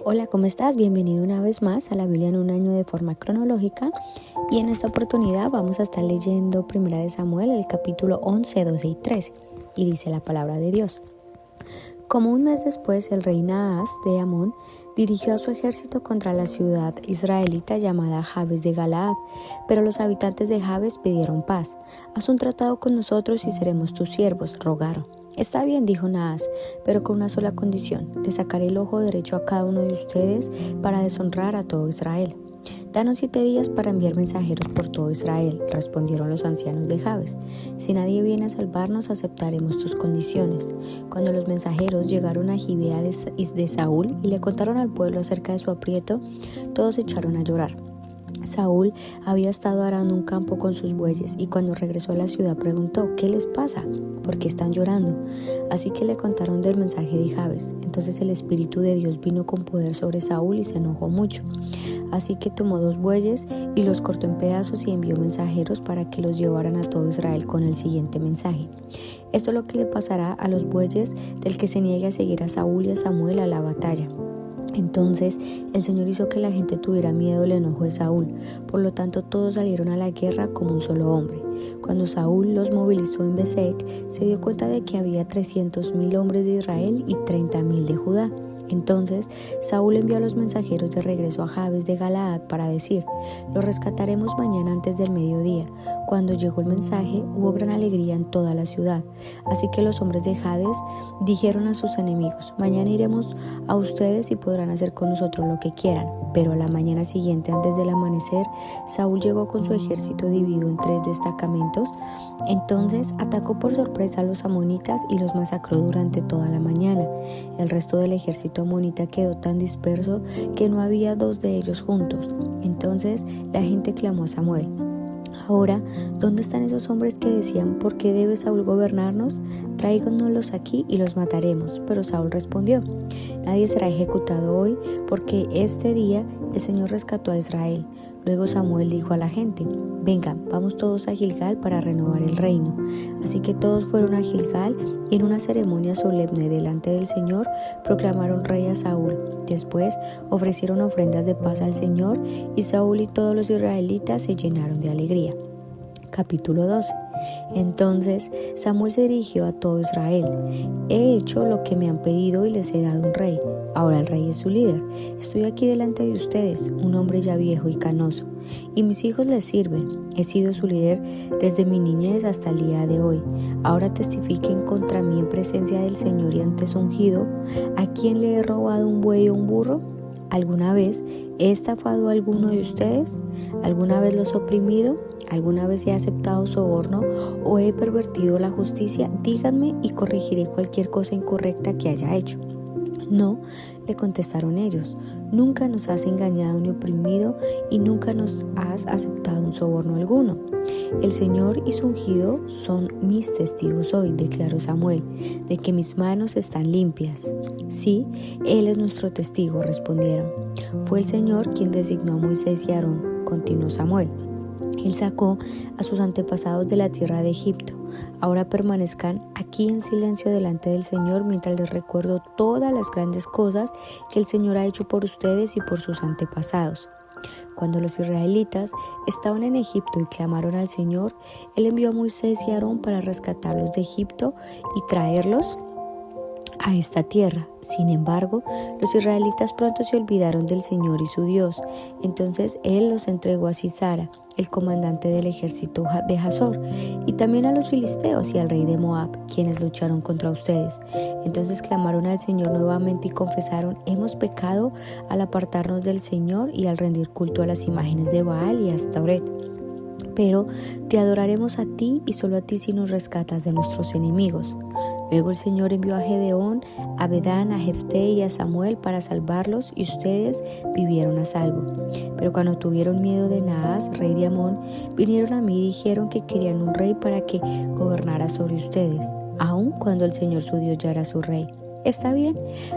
Hola, ¿cómo estás? Bienvenido una vez más a la Biblia en un año de forma cronológica y en esta oportunidad vamos a estar leyendo 1 Samuel, el capítulo 11, 12 y 13 y dice la palabra de Dios. Como un mes después, el rey Naas de Amón dirigió a su ejército contra la ciudad israelita llamada Jabes de Galaad, pero los habitantes de Jabes pidieron paz. Haz un tratado con nosotros y seremos tus siervos, rogaron. Está bien, dijo Naas, pero con una sola condición: le sacaré el ojo derecho a cada uno de ustedes para deshonrar a todo Israel. Danos 7 días para enviar mensajeros por todo Israel, respondieron los ancianos de Jabes. Si nadie viene a salvarnos, aceptaremos tus condiciones. Cuando los mensajeros llegaron a Gibea de Saúl y le contaron al pueblo acerca de su aprieto, todos se echaron a llorar. Saúl había estado arando un campo con sus bueyes y cuando regresó a la ciudad preguntó: ¿qué les pasa? ¿Por qué están llorando? Así que le contaron del mensaje de Jabes. Entonces el Espíritu de Dios vino con poder sobre Saúl y se enojó mucho. Así que tomó 2 bueyes y los cortó en pedazos y envió mensajeros para que los llevaran a todo Israel con el siguiente mensaje: esto es lo que le pasará a los bueyes del que se niegue a seguir a Saúl y a Samuel a la batalla. Entonces el Señor hizo que la gente tuviera miedo del enojo de Saúl, por lo tanto todos salieron a la guerra como un solo hombre. Cuando Saúl los movilizó en Besek, se dio cuenta de que había 300,000 hombres de Israel y 30,000 de Judá. Entonces Saúl envió a los mensajeros de regreso a Jabes de Galaad para decir: lo rescataremos mañana antes del mediodía. Cuando llegó el mensaje, hubo gran alegría en toda la ciudad. Así que los hombres de Jabes dijeron a sus enemigos: mañana iremos a ustedes y podrán hacer con nosotros lo que quieran. Pero a la mañana siguiente, antes del amanecer, Saúl llegó con su ejército dividido en 3 destacamentos. Entonces atacó por sorpresa a los amonitas y los masacró durante toda la mañana. El resto del ejército amonita quedó tan disperso que no había 2 de ellos juntos. Entonces la gente clamó a Samuel: ahora, ¿dónde están esos hombres que decían: ¿por qué debe Saúl gobernarnos? Tráiganoslos aquí y los mataremos. Pero Saúl respondió: nadie será ejecutado hoy, porque este día el Señor rescató a Israel. Luego Samuel dijo a la gente: vengan, vamos todos a Gilgal para renovar el reino. Así que todos fueron a Gilgal y en una ceremonia solemne delante del Señor proclamaron rey a Saúl. Después ofrecieron ofrendas de paz al Señor y Saúl y todos los israelitas se llenaron de alegría. Capítulo 12. Entonces Samuel se dirigió a todo Israel: he hecho lo que me han pedido y les he dado un rey. Ahora el rey es su líder. Estoy aquí delante de ustedes, un hombre ya viejo y canoso, y mis hijos les sirven. He sido su líder desde mi niñez hasta el día de hoy. Ahora testifiquen contra mí en presencia del Señor y ante su ungido: ¿a quién le he robado un buey o un burro? ¿Alguna vez he estafado a alguno de ustedes? ¿Alguna vez los he oprimido? ¿Alguna vez he aceptado soborno o he pervertido la justicia? Díganme y corregiré cualquier cosa incorrecta que haya hecho. No, le contestaron ellos, nunca nos has engañado ni oprimido y nunca nos has aceptado un soborno alguno. El Señor y su ungido son mis testigos hoy, declaró Samuel, de que mis manos están limpias. Sí, Él es nuestro testigo, respondieron. Fue el Señor quien designó a Moisés y a Aarón, continuó Samuel. Él sacó a sus antepasados de la tierra de Egipto. Ahora permanezcan aquí en silencio delante del Señor mientras les recuerdo todas las grandes cosas que el Señor ha hecho por ustedes y por sus antepasados. Cuando los israelitas estaban en Egipto y clamaron al Señor, Él envió a Moisés y a Aarón para rescatarlos de Egipto y traerlos a esta tierra. Sin embargo, los israelitas pronto se olvidaron del Señor y su Dios. Entonces Él los entregó a Sisara, el comandante del ejército de Hazor, y también a los filisteos y al rey de Moab, quienes lucharon contra ustedes. Entonces clamaron al Señor nuevamente y confesaron: hemos pecado al apartarnos del Señor y al rendir culto a las imágenes de Baal y a Astoret. Pero te adoraremos a ti y solo a ti si nos rescatas de nuestros enemigos. Luego el Señor envió a Gedeón, a Bedán, a Jefté y a Samuel para salvarlos y ustedes vivieron a salvo. Pero cuando tuvieron miedo de Naas, rey de Amón, vinieron a mí y dijeron que querían un rey para que gobernara sobre ustedes, aun cuando el Señor su Dios ya era su rey. Está bien,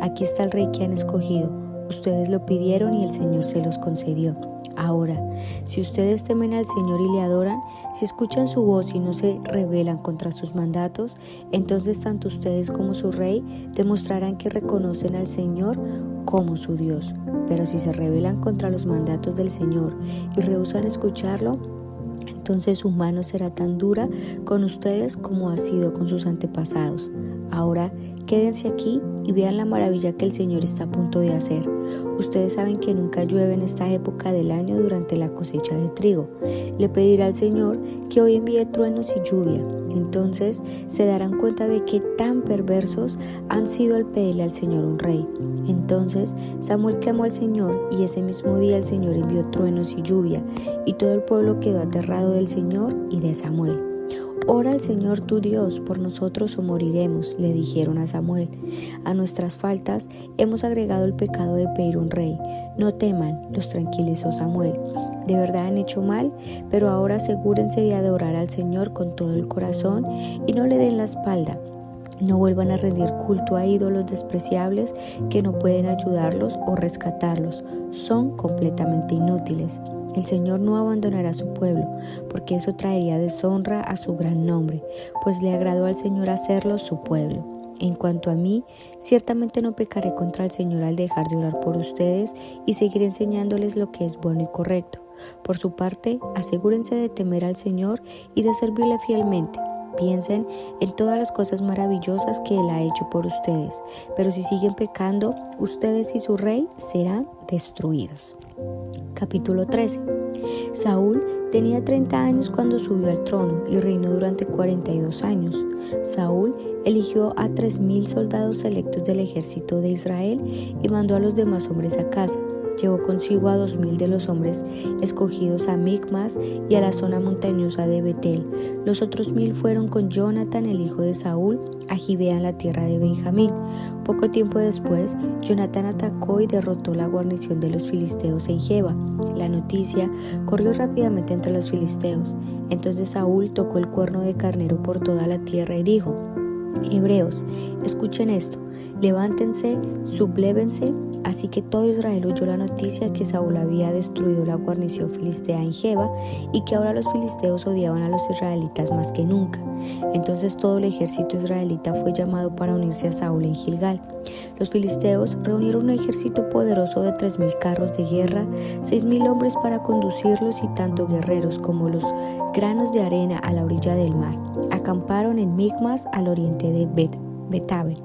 aquí está el rey que han escogido. Ustedes lo pidieron y el Señor se los concedió. Ahora, si ustedes temen al Señor y le adoran, si escuchan su voz y no se rebelan contra sus mandatos, entonces tanto ustedes como su rey demostrarán que reconocen al Señor como su Dios. Pero si se rebelan contra los mandatos del Señor y rehúsan escucharlo, entonces su mano será tan dura con ustedes como ha sido con sus antepasados. Ahora quédense aquí y vean la maravilla que el Señor está a punto de hacer. Ustedes saben que nunca llueve en esta época del año durante la cosecha de trigo. Le pediré al Señor que hoy envíe truenos y lluvia. Entonces se darán cuenta de que tan perversos han sido al pedirle al Señor un rey. Entonces Samuel clamó al Señor y ese mismo día el Señor envió truenos y lluvia, y todo el pueblo quedó aterrado del Señor y de Samuel. Ora al Señor tu Dios por nosotros o moriremos, le dijeron a Samuel. A nuestras faltas hemos agregado el pecado de pedir un rey. No teman, los tranquilizó Samuel. De verdad han hecho mal, pero ahora asegúrense de adorar al Señor con todo el corazón y no le den la espalda. No vuelvan a rendir culto a ídolos despreciables que no pueden ayudarlos o rescatarlos. Son completamente inútiles. El Señor no abandonará a su pueblo, porque eso traería deshonra a su gran nombre, pues le agradó al Señor hacerlo su pueblo. En cuanto a mí, ciertamente no pecaré contra el Señor al dejar de orar por ustedes y seguir enseñándoles lo que es bueno y correcto. Por su parte, asegúrense de temer al Señor y de servirle fielmente. Piensen en todas las cosas maravillosas que Él ha hecho por ustedes, pero si siguen pecando, ustedes y su rey serán destruidos. Capítulo 13. Saúl tenía 30 años cuando subió al trono y reinó durante 42 años. Saúl eligió a 3,000 soldados selectos del ejército de Israel y mandó a los demás hombres a casa. Llevó consigo a 2,000 de los hombres escogidos a Micmas y a la zona montañosa de Betel. Los otros 1,000 fueron con Jonatán, el hijo de Saúl, a Gibea en la tierra de Benjamín. Poco tiempo después, Jonatán atacó y derrotó la guarnición de los filisteos en Geba. La noticia corrió rápidamente entre los filisteos. Entonces Saúl tocó el cuerno de carnero por toda la tierra y dijo: Hebreos, escuchen esto, levántense, sublévense. Así que todo Israel oyó la noticia que Saúl había destruido la guarnición filistea en Geba y que ahora los filisteos odiaban a los israelitas más que nunca. Entonces todo el ejército israelita fue llamado para unirse a Saúl en Gilgal. Los filisteos reunieron un ejército poderoso de 3,000 carros de guerra, 6,000 hombres para conducirlos y tanto guerreros como los granos de arena a la orilla del mar. Acamparon en Micmas al oriente de Betabel.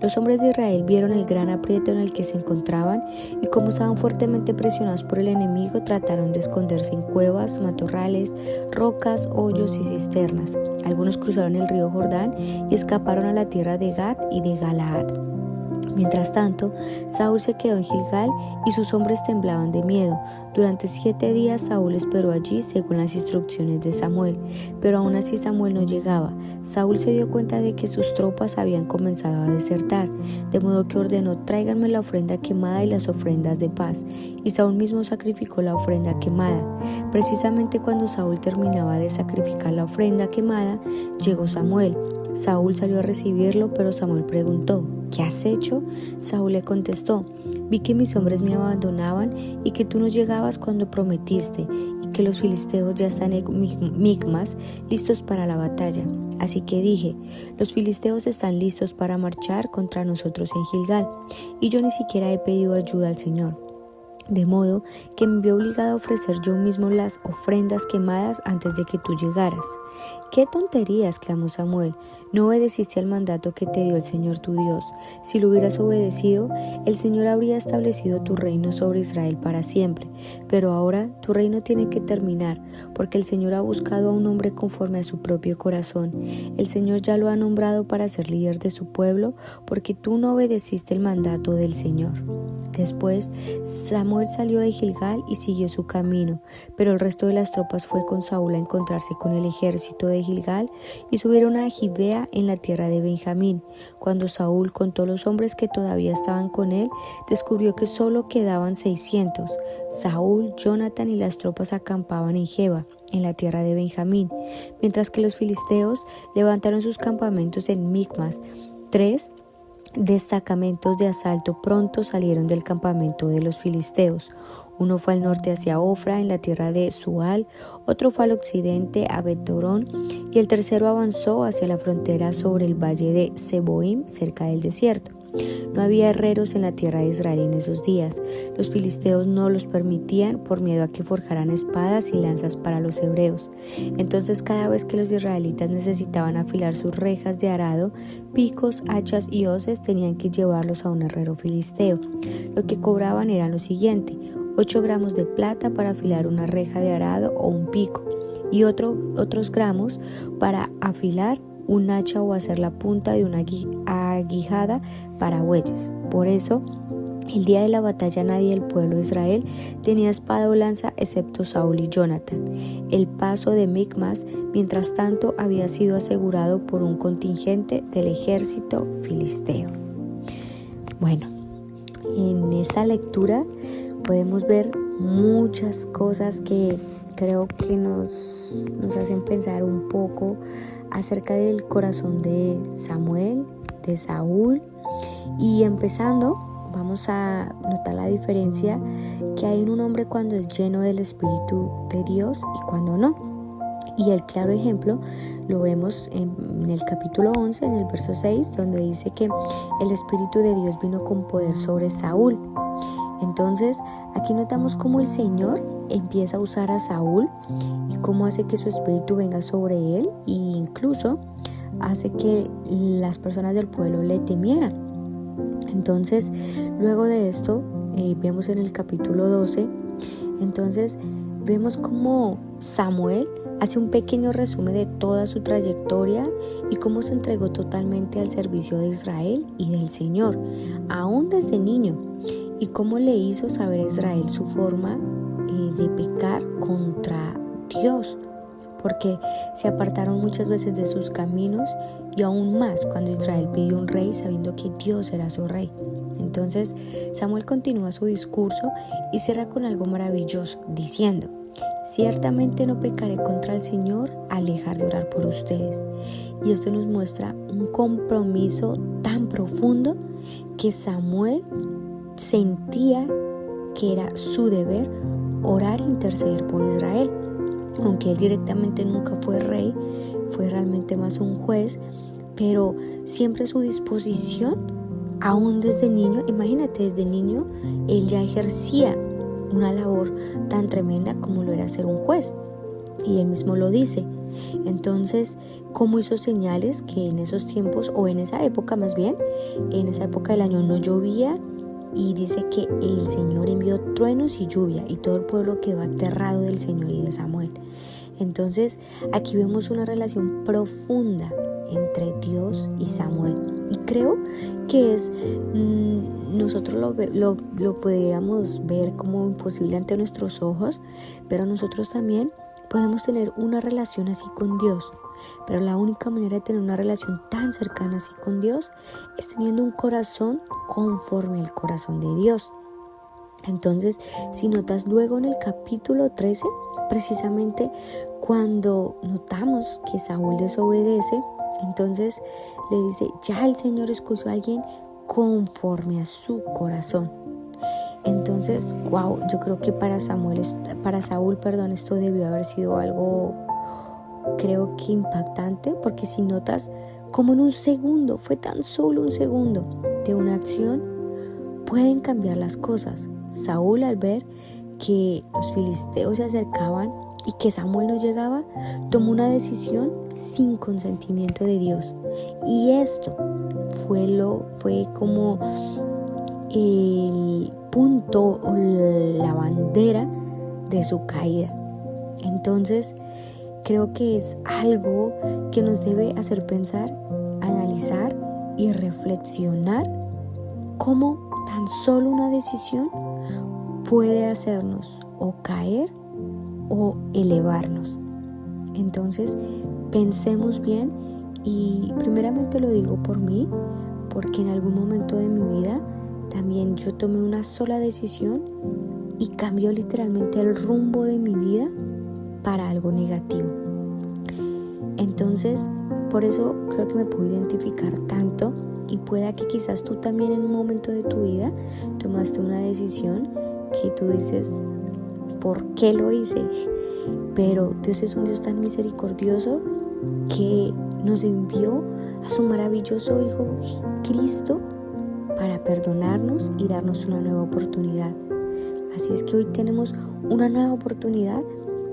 Los hombres de Israel vieron el gran aprieto en el que se encontraban y como estaban fuertemente presionados por el enemigo, trataron de esconderse en cuevas, matorrales, rocas, hoyos y cisternas. Algunos cruzaron el río Jordán y escaparon a la tierra de Gad y de Galaad. Mientras tanto, Saúl se quedó en Gilgal y sus hombres temblaban de miedo. Durante 7 días Saúl esperó allí según las instrucciones de Samuel, pero aún así Samuel no llegaba. Saúl se dio cuenta de que sus tropas habían comenzado a desertar, de modo que ordenó: tráiganme la ofrenda quemada y las ofrendas de paz. Y Saúl mismo sacrificó la ofrenda quemada. Precisamente cuando Saúl terminaba de sacrificar la ofrenda quemada, llegó Samuel. Saúl salió a recibirlo, pero Samuel preguntó: ¿qué has hecho? Saúl le contestó: vi que mis hombres me abandonaban y que tú no llegabas cuando prometiste y que los filisteos ya están en Micmas listos para la batalla. Así que dije: los filisteos están listos para marchar contra nosotros en Gilgal y yo ni siquiera he pedido ayuda al Señor. De modo que me vi obligado a ofrecer yo mismo las ofrendas quemadas antes de que tú llegaras. ¡Qué tonterías!, clamó Samuel. No obedeciste al mandato que te dio el Señor tu Dios. Si lo hubieras obedecido, el Señor habría establecido tu reino sobre Israel para siempre. Pero ahora tu reino tiene que terminar, porque el Señor ha buscado a un hombre conforme a su propio corazón. El Señor ya lo ha nombrado para ser líder de su pueblo, porque tú no obedeciste el mandato del Señor. Después, Samuel salió de Gilgal y siguió su camino, pero el resto de las tropas fue con Saúl a encontrarse con el ejército de Gilgal y subieron a Gibea en la tierra de Benjamín. Cuando Saúl contó los hombres que todavía estaban con él, descubrió que solo quedaban 600. Saúl, Jonatán y las tropas acampaban en Geba, en la tierra de Benjamín, mientras que los filisteos levantaron sus campamentos en Micmas. 3 destacamentos de asalto pronto salieron del campamento de los filisteos. Uno fue al norte hacia Ofra, en la tierra de Sual, otro fue al occidente a Betorón, y el tercero avanzó hacia la frontera sobre el valle de Seboim, cerca del desierto. No había herreros en la tierra de Israel en esos días. Los filisteos no los permitían por miedo a que forjaran espadas y lanzas para los hebreos. Entonces, cada vez que los israelitas necesitaban afilar sus rejas de arado, picos, hachas y hoces, tenían que llevarlos a un herrero filisteo. Lo que cobraban era lo siguiente: 8 gramos de plata para afilar una reja de arado o un pico, y otros gramos para afilar un hacha o hacer la punta de una aguijada para bueyes. Por eso, el día de la batalla nadie del pueblo de Israel tenía espada o lanza excepto Saúl y Jonatán. El paso de Micmas, mientras tanto, había sido asegurado por un contingente del ejército filisteo. Bueno, en esta lectura podemos ver muchas cosas que creo que nos hacen pensar un poco acerca del corazón de Samuel, de Saúl, y empezando vamos a notar la diferencia que hay en un hombre cuando es lleno del Espíritu de Dios y cuando no. Y el claro ejemplo lo vemos en el capítulo 11, en el verso 6, donde dice que el Espíritu de Dios vino con poder sobre Saúl. Entonces, aquí notamos cómo el Señor empieza a usar a Saúl y cómo hace que su espíritu venga sobre él, e incluso hace que las personas del pueblo le temieran. Entonces, luego de esto, vemos en el capítulo 12, entonces vemos cómo Samuel hace un pequeño resumen de toda su trayectoria y cómo se entregó totalmente al servicio de Israel y del Señor, aún desde niño, y cómo le hizo saber a Israel su forma de pecar contra Dios, porque se apartaron muchas veces de sus caminos, y aún más cuando Israel pidió un rey sabiendo que Dios era su rey. Entonces Samuel continúa su discurso y cierra con algo maravilloso, diciendo: ciertamente no pecaré contra el Señor al dejar de orar por ustedes. Y esto nos muestra un compromiso tan profundo que Samuel sentía que era su deber orar e interceder por Israel. Aunque él directamente nunca fue rey, fue realmente más un juez, pero siempre su disposición, aún desde niño, imagínate, desde niño, él ya ejercía una labor tan tremenda como lo era ser un juez, y él mismo lo dice. Entonces, ¿cómo hizo señales que en esos tiempos, o en esa época más bien, en esa época del año no llovía? Y dice que el Señor envió truenos y lluvia, y todo el pueblo quedó aterrado del Señor y de Samuel. Entonces, aquí vemos una relación profunda entre Dios y Samuel. Y creo que nosotros lo podríamos ver como imposible ante nuestros ojos, pero nosotros también podemos tener una relación así con Dios. Pero la única manera de tener una relación tan cercana así con Dios es teniendo un corazón conforme al corazón de Dios. Entonces, si notas luego en el capítulo 13, precisamente cuando notamos que Saúl desobedece, entonces le dice: ya el Señor escogió a alguien conforme a su corazón. Entonces, wow, yo creo que para Saúl, esto debió haber sido algo, creo que impactante, porque si notas como en un segundo, fue tan solo un segundo de una acción, pueden cambiar las cosas. Saúl, al ver que los filisteos se acercaban y que Samuel no llegaba, tomó una decisión sin consentimiento de Dios, y esto fue como el punto o la bandera de su caída. Entonces, creo que es algo que nos debe hacer pensar, analizar y reflexionar cómo tan solo una decisión puede hacernos o caer o elevarnos. Entonces, pensemos bien, y primeramente lo digo por mí, porque en algún momento de mi vida también yo tomé una sola decisión y cambió literalmente el rumbo de mi vida para algo negativo. Entonces, por eso creo que me puedo identificar tanto, y pueda que quizás tú también en un momento de tu vida tomaste una decisión que tú dices, ¿por qué lo hice? Pero Dios es un Dios tan misericordioso que nos envió a su maravilloso Hijo Cristo para perdonarnos y darnos una nueva oportunidad. Así es que hoy tenemos una nueva oportunidad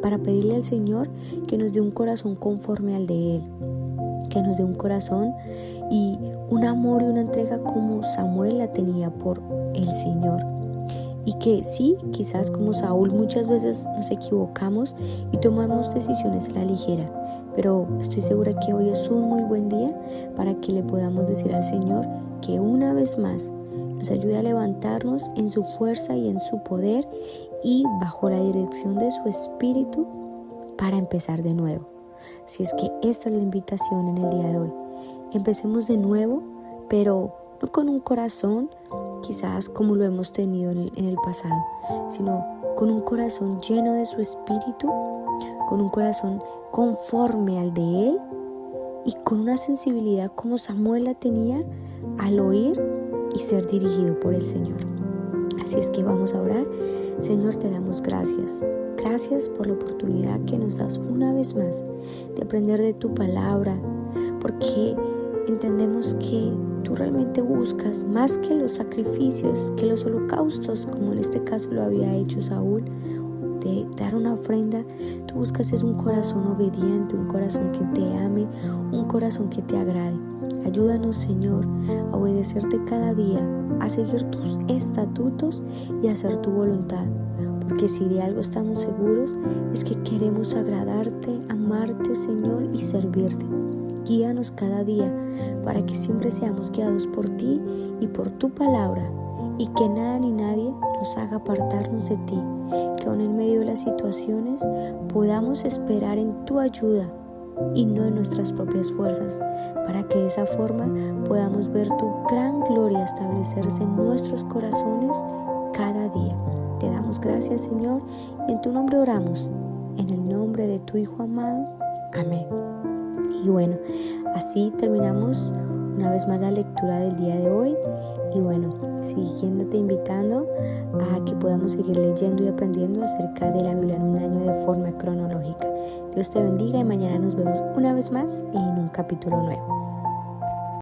para pedirle al Señor que nos dé un corazón conforme al de Él, que nos dé un corazón y un amor y una entrega como Samuel la tenía por el Señor. Y que sí, quizás como Saúl muchas veces nos equivocamos y tomamos decisiones a la ligera, pero estoy segura que hoy es un muy buen día para que le podamos decir al Señor que una vez más nos ayude a levantarnos en su fuerza y en su poder y bajo la dirección de su Espíritu para empezar de nuevo. Así es que esta es la invitación en el día de hoy. Empecemos de nuevo, pero no con un corazón quizás como lo hemos tenido en el pasado, sino con un corazón lleno de su Espíritu, con un corazón conforme al de Él y con una sensibilidad como Samuel la tenía al oír y ser dirigido por el Señor. Así es que vamos a orar. Señor, te damos gracias. Gracias por la oportunidad que nos das una vez más de aprender de tu palabra, porque entendemos que tú realmente buscas más que los sacrificios, que los holocaustos, como en este caso lo había hecho Saúl, de dar una ofrenda. Tú buscas es un corazón obediente, un corazón que te ame, un corazón que te agrade. Ayúdanos, Señor, a obedecerte cada día, a seguir tus estatutos y a hacer tu voluntad. Porque si de algo estamos seguros es que queremos agradarte, amarte, Señor, y servirte. Guíanos cada día para que siempre seamos guiados por ti y por tu palabra, y que nada ni nadie nos haga apartarnos de ti, que aun en medio de las situaciones podamos esperar en tu ayuda y no en nuestras propias fuerzas, para que de esa forma podamos ver tu gran gloria establecerse en nuestros corazones cada día. Te damos gracias, Señor, y en tu nombre oramos, en el nombre de tu Hijo amado. Amén. Y bueno, así terminamos una vez más la lectura del día de hoy. Y bueno, siguiéndote invitando a que podamos seguir leyendo y aprendiendo acerca de la Biblia en un año de forma cronológica. Dios te bendiga y mañana nos vemos una vez más en un capítulo nuevo.